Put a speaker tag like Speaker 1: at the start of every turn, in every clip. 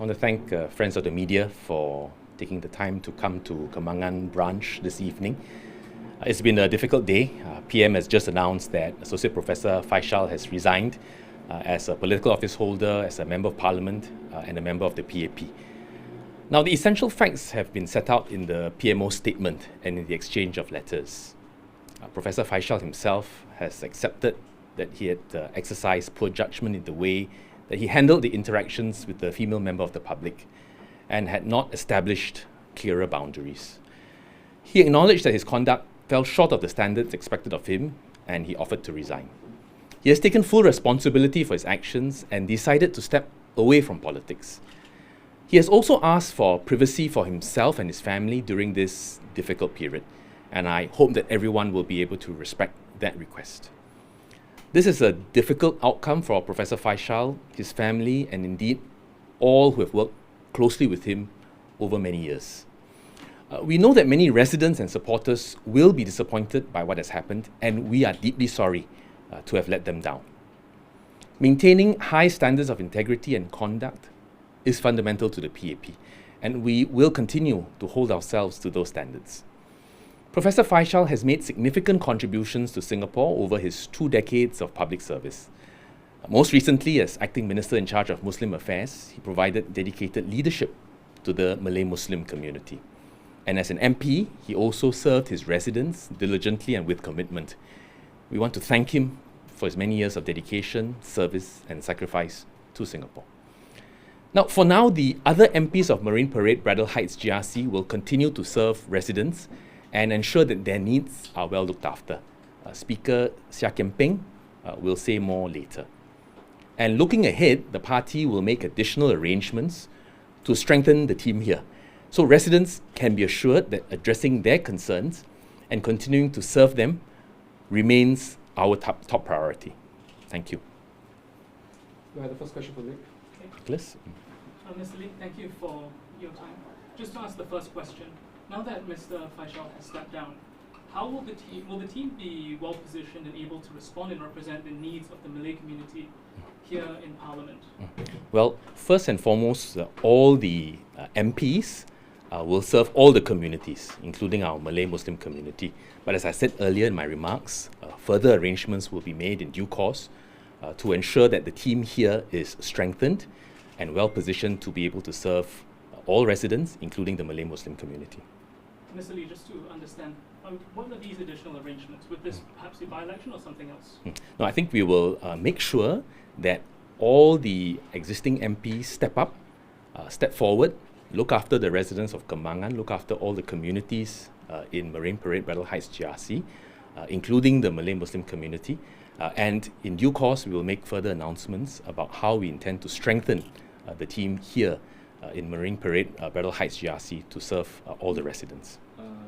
Speaker 1: want to thank friends of the media for taking the time to come to Kembangan branch this evening. It's been a difficult day. PM has just announced that Associate Professor Faishal has resigned as a political office holder, as a Member of Parliament, and a member of the PAP. Now, the essential facts have been set out in the PMO statement and in the exchange of letters. Professor Faishal himself has accepted that he had exercised poor judgment in the way that he handled the interactions with the female member of the public and had not established clearer boundaries. He acknowledged that his conduct fell short of the standards expected of him, and he offered to resign. He has taken full responsibility for his actions and decided to step away from politics. He has also asked for privacy for himself and his family during this difficult period, and I hope that everyone will be able to respect that request. This is a difficult outcome for Professor Faishal, his family, and indeed all who have worked closely with him over many years. We know that many residents and supporters will be disappointed by what has happened, and we are deeply sorry to have let them down. Maintaining high standards of integrity and conduct is fundamental to the PAP, and we will continue to hold ourselves to those standards. Professor Faishal has made significant contributions to Singapore over his 2 decades of public service. Most recently, as acting minister in charge of Muslim affairs, he provided dedicated leadership to the Malay-Muslim community. And as an MP, he also served his residents diligently and with commitment. We want to thank him for his many years of dedication, service, and sacrifice to Singapore. Now, for now, the other MPs of Marine Parade-Braddell Heights GRC will continue to serve residents and ensure that their needs are well looked after. Speaker Seah Peng will say more later. And looking ahead, the party will make additional arrangements to strengthen the team here, so residents can be assured that addressing their concerns and continuing to serve them remains our top priority. Thank you.
Speaker 2: We have the first question for Nick.
Speaker 1: Nicholas?
Speaker 3: Mr. Lee, thank you for your time. Just to ask the first question, now that Mr. Faishal has stepped down, how will the team be well positioned and able to respond and represent the needs of the Malay community here in Parliament?
Speaker 1: Well, first and foremost, all the MPs will serve all the communities, including our Malay-Muslim community. But as I said earlier in my remarks, further arrangements will be made in due course to ensure that the team here is strengthened and well positioned to be able to serve all residents, including the Malay-Muslim community.
Speaker 3: Mr. Lee, just to understand, what are these additional arrangements? Would this perhaps be by-election or something else?
Speaker 1: No, I think we will make sure that all the existing MPs step up, step forward, look after the residents of Kembangan, look after all the communities in Marine Parade-Braddell Heights GRC, including the Malay-Muslim community. And in due course, we will make further announcements about how we intend to strengthen the team here in Marine Parade-Braddell Heights GRC to serve all the residents.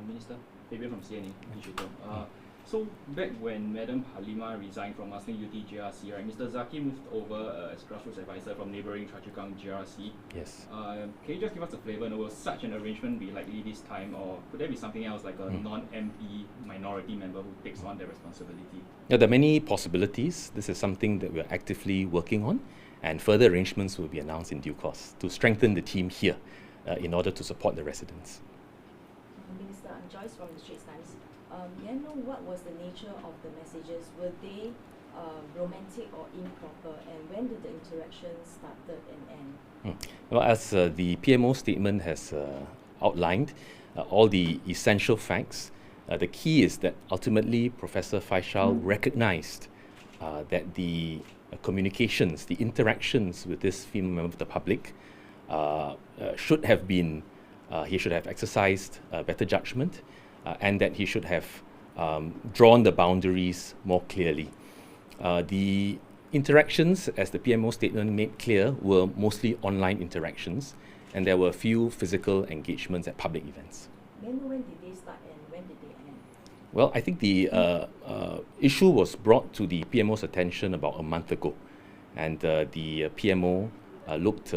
Speaker 4: Minister, Fabian from CNA. So back when Madam Halima resigned from Muslim UT GRC, right, Mr. Zaki moved over as grassroots advisor from neighbouring Choa Chu Kang GRC.
Speaker 1: Yes.
Speaker 4: Can you just give us a flavour? Will such an arrangement be likely this time, or could there be something else like a non-MP minority member who takes on the responsibility?
Speaker 1: Yeah, there are many possibilities. This is something that we are actively working on, and further arrangements will be announced in due course to strengthen the team here in order to support the residents.
Speaker 5: Minister, I'm Joyce from the Straits Times. May I know what was the nature of the messages? Were they romantic or improper? And when did the interaction started and end?
Speaker 1: Well, as the PMO statement has outlined, all the essential facts, the key is that ultimately Professor Faishal recognized that the communications, the interactions with this female member of the public should have been, he should have exercised better judgment, and that he should have drawn the boundaries more clearly. The interactions, as the PMO statement made clear, were mostly online interactions, and there were a few physical engagements at public events.
Speaker 5: When did they start and when did they end?
Speaker 1: Well, I think the issue was brought to the PMO's attention about a month ago, and the PMO looked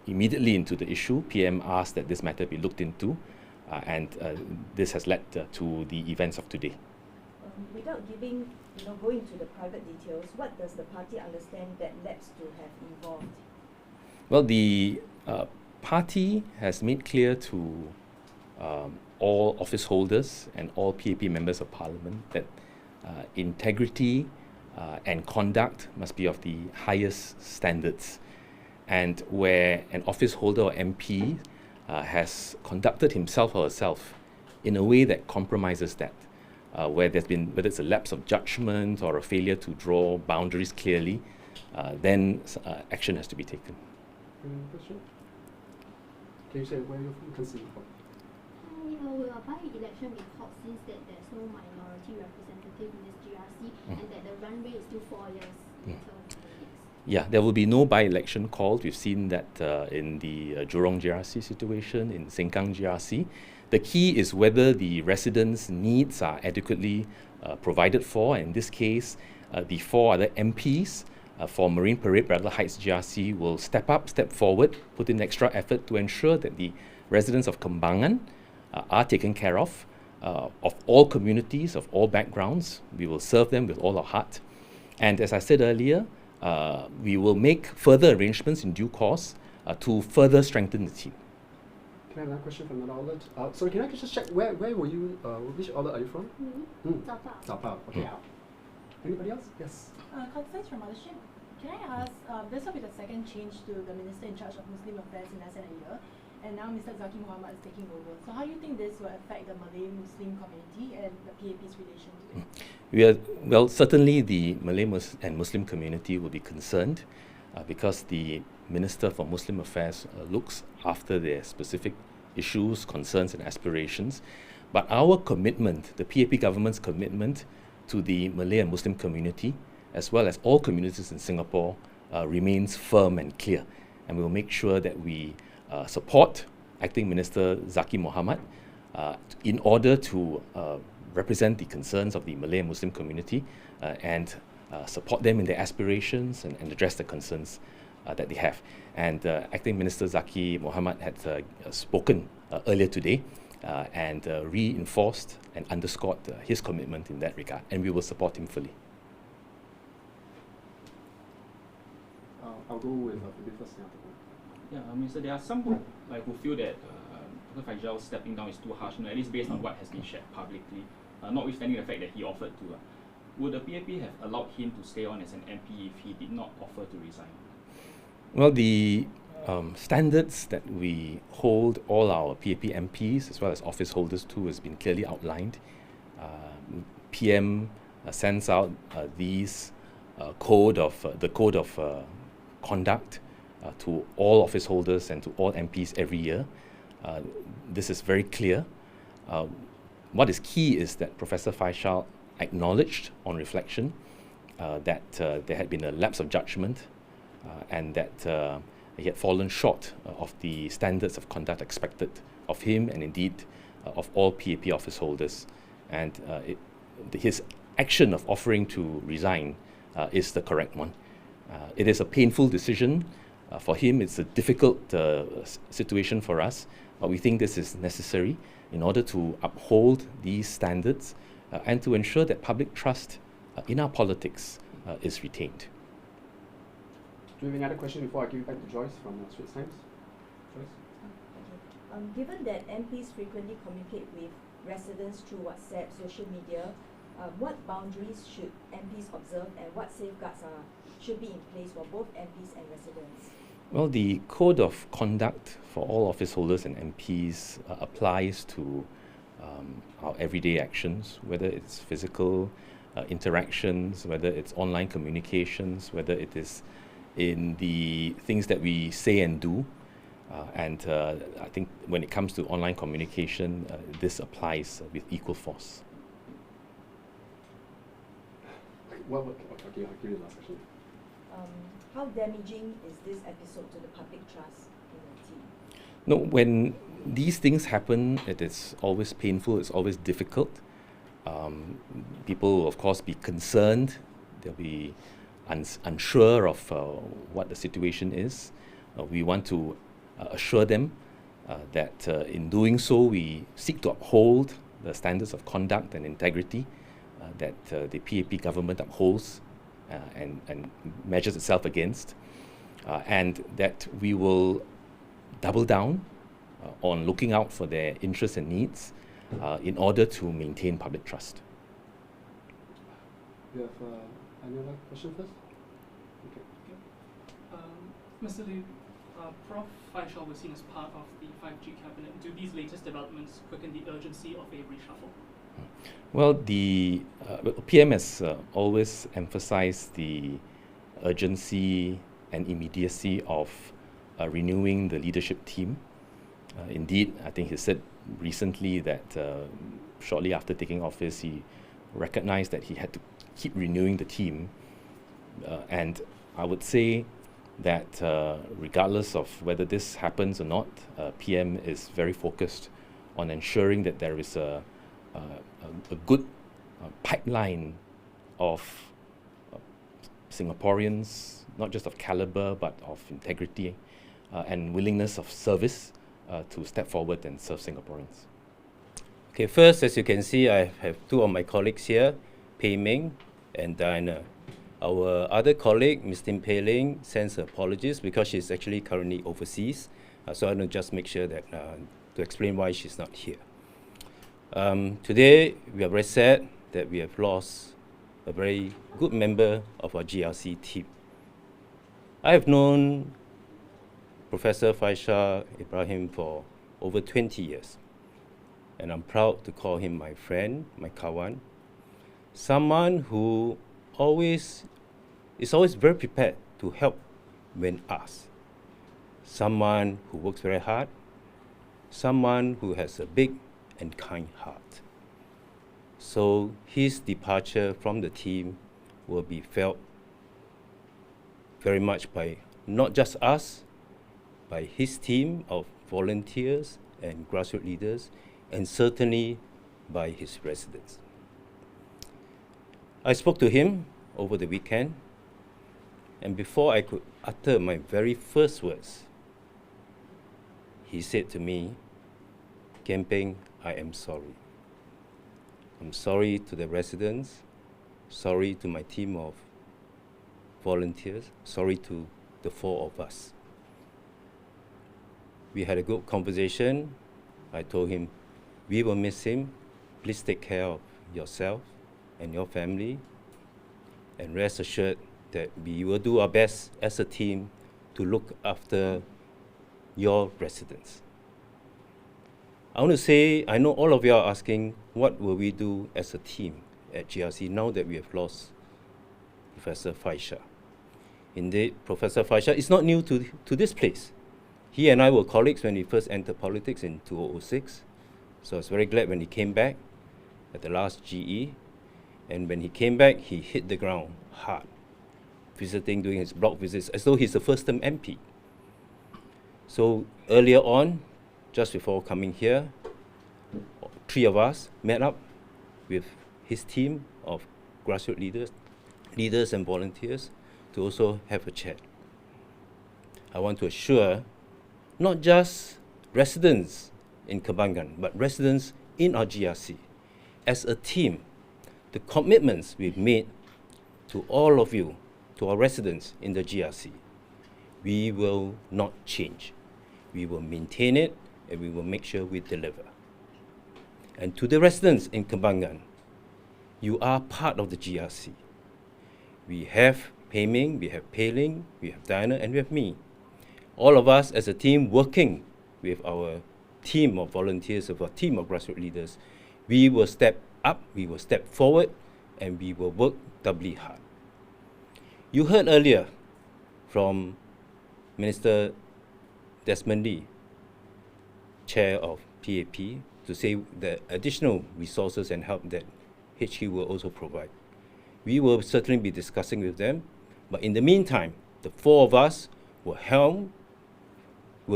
Speaker 1: immediately into the issue. PM asked that this matter be looked into, and this has led to the events of today.
Speaker 5: Without going into the private details, what does the party understand that lapse to have involved?
Speaker 1: Well, the party has made clear to all office holders and all PAP members of parliament that integrity and conduct must be of the highest standards. And where an office holder or MP has conducted himself or herself in a way that compromises that, whether it's a lapse of judgment or a failure to draw boundaries clearly, then action has to be taken.
Speaker 2: Question? Can you say where you're from? Can see.
Speaker 6: Will a by-election be called since that there's no minority representative in this GRC and that the runway is still 4 years until
Speaker 1: Yeah, there will be no by-election called. We've seen that in the Jurong GRC situation, in Sengkang GRC. The key is whether the residents' needs are adequately provided for. In this case, the 4 other MPs for Marine Parade-Braddell Heights GRC will step forward, put in extra effort to ensure that the residents of Kembangan are taken care of all communities, of all backgrounds. We will serve them with all our heart. And as I said earlier, we will make further arrangements in due course to further strengthen the team.
Speaker 2: Can I have another question from another outlet? Sorry, can I just check where were you? Which outlet are you from? Zapao. Okay. Anybody else? Yes.
Speaker 7: Concerns from Mothership. Can I ask, this will be the second change to the Minister in charge of Muslim Affairs in less than a year, and now Mr. Zaki Muhammad is taking over. So how do you think this will affect the Malay-Muslim community and the PAP's relation to it?
Speaker 1: Certainly the Malay and Muslim community will be concerned because the Minister for Muslim Affairs looks after their specific issues, concerns and aspirations. But our commitment, the PAP government's commitment to the Malay and Muslim community, as well as all communities in Singapore, remains firm and clear. And we will make sure that we support Acting Minister Zaki Muhammad in order to represent the concerns of the Malay and Muslim community and support them in their aspirations and address the concerns that they have. And Acting Minister Zaki Muhammad had spoken earlier today and reinforced and underscored his commitment in that regard, and we will support him fully.
Speaker 2: I'll go with Phoebe first.
Speaker 4: Yeah, Minister, there are some who feel that Dr. Faishal stepping down is too harsh, at least based on what has been shared publicly, notwithstanding the fact that he offered to. Would the PAP have allowed him to stay on as an MP if he did not offer to resign?
Speaker 1: Well, the standards that we hold all our PAP MPs as well as office holders to has been clearly outlined. PM sends out the code of conduct to all office holders and to all MPs every year. This is very clear. What is key is that Professor Faishal acknowledged on reflection that there had been a lapse of judgment and that he had fallen short of the standards of conduct expected of him and indeed of all PAP office holders. And his action of offering to resign is the correct one. It is a painful decision for him. It's a difficult situation for us, but we think this is necessary in order to uphold these standards and to ensure that public trust in our politics is retained.
Speaker 2: Do you have any other question before I give it back to Joyce from Straits Times? Joyce?
Speaker 5: Given that MPs frequently communicate with residents through WhatsApp, social media, what boundaries should MPs observe and what safeguards should be in place for both MPs and residents?
Speaker 1: Well, the code of conduct for all office holders and MPs applies to our everyday actions, whether it's physical interactions, whether it's online communications, whether it is in the things that we say and do. And I think when it comes to online communication, this applies with equal force.
Speaker 2: Okay, I'll give you the last question.
Speaker 5: How damaging is this episode to the public trust in the team?
Speaker 1: No, when these things happen, it is always painful, it's always difficult. People will, of course, be concerned. They'll be unsure of what the situation is. We want to assure them that in doing so, we seek to uphold the standards of conduct and integrity that the PAP government upholds and measures itself against, and that we will double down on looking out for their interests and needs in order to maintain public trust.
Speaker 2: You have any other question first? Okay.
Speaker 3: Mr. Lee, Prof. Faishal was seen as part of the 5G cabinet. Do these latest developments quicken the urgency of a reshuffle?
Speaker 1: Well, the PM has always emphasized the urgency and immediacy of renewing the leadership team. Indeed, I think he said recently that shortly after taking office, he recognized that he had to keep renewing the team. And I would say that regardless of whether this happens or not, PM is very focused on ensuring that there is a good pipeline of Singaporeans, not just of caliber, but of integrity and willingness of service to step forward and serve Singaporeans.
Speaker 8: Okay, first, as you can see, I have two of my colleagues here, Peng and Diana. Our other colleague, Ms. Tim Pei Ling, sends her apologies because she's actually currently overseas. So I want to just make sure that to explain why she's not here. Today, we are very sad that we have lost a very good member of our GRC team. I have known Professor Faishal Ibrahim for over 20 years, and I'm proud to call him my friend, my kawan, someone who is always very prepared to help when asked, someone who works very hard, someone who has a big and kind heart. So his departure from the team will be felt very much by not just us, by his team of volunteers and grassroots leaders, and certainly by his residents. I spoke to him over the weekend, and before I could utter my very first words, he said to me, Peng, I am sorry. I'm sorry to the residents, sorry to my team of volunteers, sorry to the four of us. We had a good conversation. I told him, we will miss him. Please take care of yourself and your family. And rest assured that we will do our best as a team to look after your residents. I want to say, I know all of you are asking, what will we do as a team at GRC now that we have lost Professor Faishal? Indeed, Professor Faishal is not new to this place. He and I were colleagues when he first entered politics in 2006. So I was very glad when he came back at the last GE. And when he came back, he hit the ground hard, doing his block visits as though he's a first-term MP. So earlier on, just before coming here, three of us met up with his team of grassroots leaders and volunteers to also have a chat. I want to assure not just residents in Kembangan, but residents in our GRC, as a team, the commitments we've made to all of you, to our residents in the GRC, we will not change. We will maintain it, and we will make sure we deliver. And to the residents in Kembangan, you are part of the GRC. We have Peng, we have Pei Ling, we have Diana, and we have me. All of us as a team working with our team of volunteers, of our team of grassroots leaders, we will step up, we will step forward, and we will work doubly hard. You heard earlier from Minister Desmond Lee, Chair of PAP, to say the additional resources and help that HQ will also provide. We will certainly be discussing with them, but in the meantime, the four of us will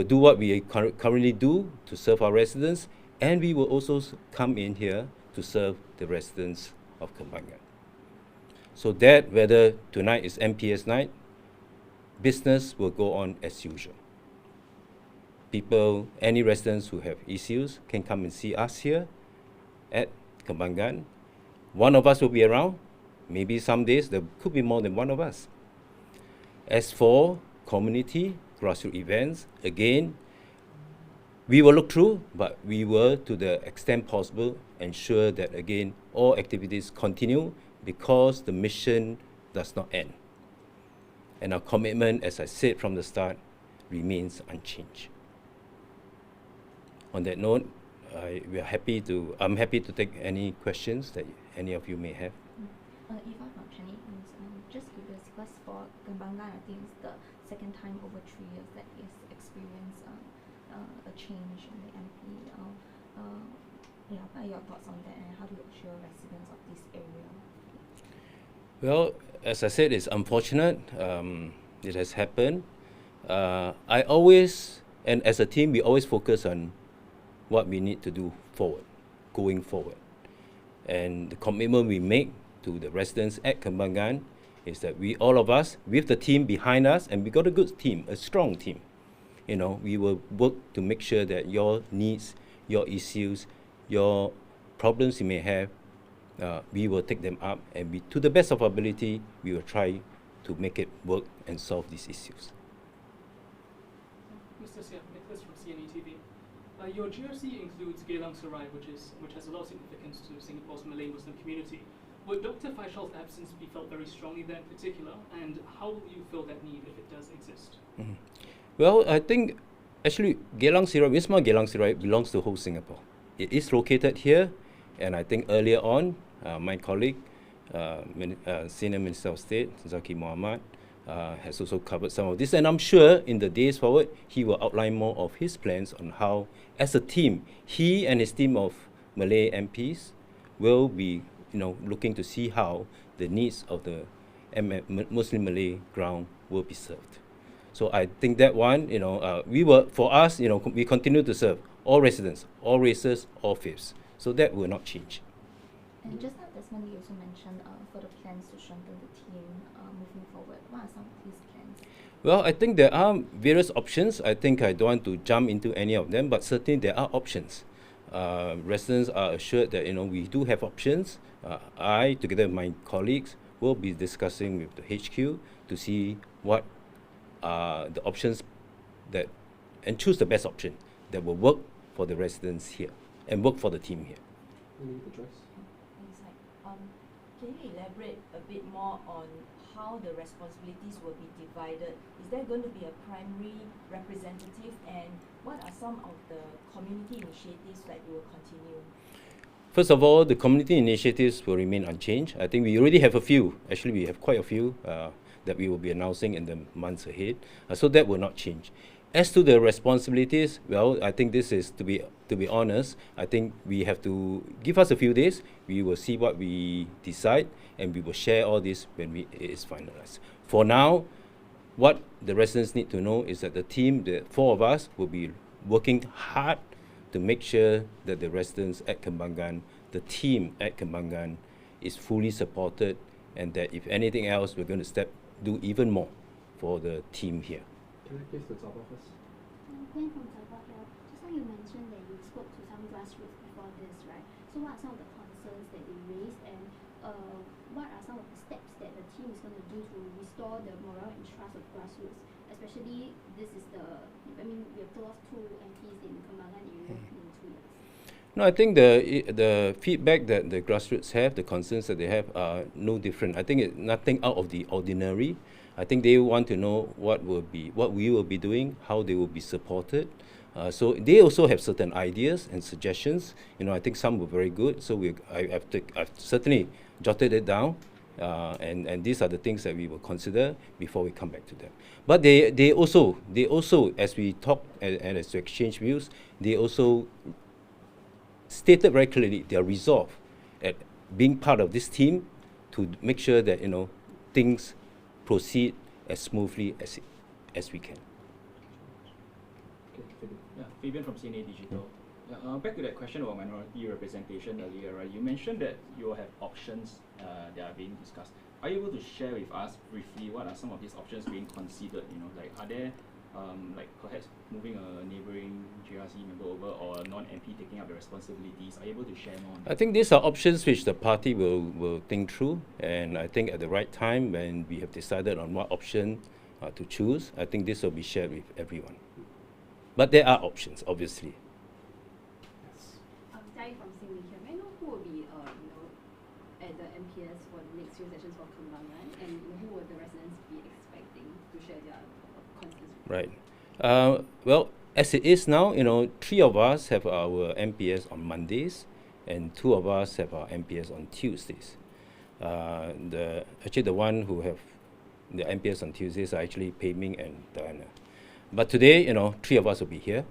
Speaker 8: do what we currently do to serve our residents, and we will also come in here to serve the residents of Kembangan. So that whether tonight is MPS night, business will go on as usual. People, any residents who have issues can come and see us here at Kembangan. One of us will be around. Maybe some days there could be more than one of us. As for community, grassroots events, again, we will look through, but we will, to the extent possible, ensure that, again, all activities continue because the mission does not end. And our commitment, as I said from the start, remains unchanged. On that note, I'm happy to take any questions that any of you may have.
Speaker 5: Eva from Chinese News. Just curious, because for Kembangan, I think it's the second time over 3 years that it's experienced a change in the MP. What are your thoughts on that, and how do you assure residents of this area?
Speaker 8: Well, as I said, it's unfortunate. It has happened. I always, and as a team, we always focus on what we need to do going forward. And the commitment we make to the residents at Kembangan is that all of us, with the team behind us, and we got a good team, a strong team, we will work to make sure that your needs, your issues, your problems you may have, we will take them up, and to the best of our ability, we will try to make it work and solve these issues.
Speaker 3: Mr. Seah, Nicholas from CNE TV. Your GRC includes Geylang Serai, which has a lot of significance to Singapore's Malay Muslim community. Would Dr. Faishal's absence be felt very strongly there in particular, and how will you fill that need if it does exist?
Speaker 8: Mm-hmm. Well, I think actually Geylang Serai, Wisma Geylang Serai belongs to whole Singapore. It is located here, and I think earlier on, my colleague, Senior Minister of State, Zaki Mohamad, has also covered some of this, and I'm sure in the days forward, he will outline more of his plans on how, as a team, he and his team of Malay MPs will be, looking to see how the needs of the Muslim Malay ground will be served. So I think that one, for us, we continue to serve all residents, all races, all faiths. So that will not change.
Speaker 5: And just now, Desmond Lee also mentioned further plans to strengthen the team moving forward. What are some of his plans?
Speaker 8: Well, I think there are various options. I think I don't want to jump into any of them, but certainly there are options. Residents are assured that we do have options. I, together with my colleagues, will be discussing with the HQ to see what are the options and choose the best option that will work for the residents here and work for the team here.
Speaker 5: Can you elaborate a bit more on how the responsibilities will be divided? Is there going to be a primary representative, and what are some of the community initiatives that you will continue?
Speaker 8: First of all, the community initiatives will remain unchanged. I think we already have a few. Actually, we have quite a few that we will be announcing in the months ahead. So that will not change. As to the responsibilities, well, I think this is, to be honest, I think we have to give us a few days. We will see what we decide, and we will share all this when it is finalized. For now, what the residents need to know is that the team, the four of us, will be working hard to make sure that the residents at Kembangan, the team at Kembangan, is fully supported, and that if anything else, we're going to do even more for the team here.
Speaker 2: Can I please the Sabah first?
Speaker 6: Peng from Sabah here. Just now you mentioned that you spoke to some grassroots before this, right? So what are some of the concerns that they raised, and what are some of the steps that the team is going to do to restore the morale and trust of grassroots? Especially, we have lost 2 MPs in Kembangan area in 2 years.
Speaker 8: No, I think the feedback that the grassroots have, the concerns that they have, are no different. I think it's nothing out of the ordinary. I think they want to know what we will be doing, how they will be supported. So they also have certain ideas and suggestions. I think some were very good. So I've certainly jotted it down, and these are the things that we will consider before we come back to them. But they also, as we talk and as we exchange views, they also stated very clearly their resolve at being part of this team to make sure that things proceed as smoothly as we can.
Speaker 4: Yeah, Fabian from CNA Digital. Back to that question about minority representation earlier, right? You mentioned that you will have options that are being discussed. Are you able to share with us briefly what are some of these options being considered? Are there perhaps moving a neighbouring GRC member over, or a non-MP taking up the responsibilities? Are you able to share more on that?
Speaker 8: I think these are options which the party will think through, and I think at the right time, when we have decided on what option to choose, I think this will be shared with everyone. But there are options, obviously.
Speaker 2: Yes.
Speaker 9: Jai from Singli here. May I know who will be, at the MPS for the next few sessions for Kembangan, and who would the residents be expecting to share their concerns with?
Speaker 8: Right. Well, as it is now, 3 of us have our MPS on Mondays, and 2 of us have our MPS on Tuesdays. The one who have the MPS on Tuesdays are actually Peng and Diana. But today, 3 of us will be here.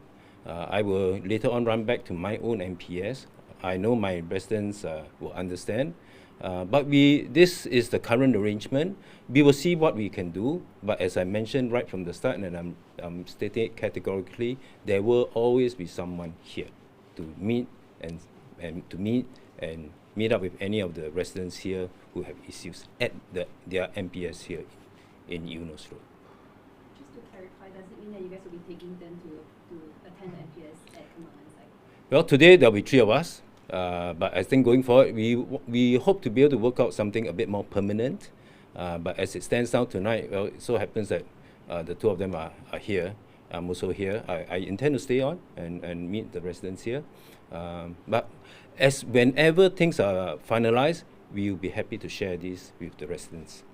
Speaker 8: I will later on run back to my own MPS. I know my residents will understand. But this is the current arrangement. We will see what we can do. But as I mentioned right from the start, and I'm stating it categorically, there will always be someone here to meet and meet up with any of the residents here who have issues at their MPS here in Eunos Road.
Speaker 9: Just to clarify, does it mean that you guys will be taking them to attend the MPS at Kembangan site?
Speaker 8: Well, today there'll be 3 of us. But I think going forward, we hope to be able to work out something a bit more permanent. But as it stands now tonight, well, it so happens that the 2 of them are here. I'm also here. I intend to stay on and meet the residents here. But whenever things are finalized, we will be happy to share this with the residents.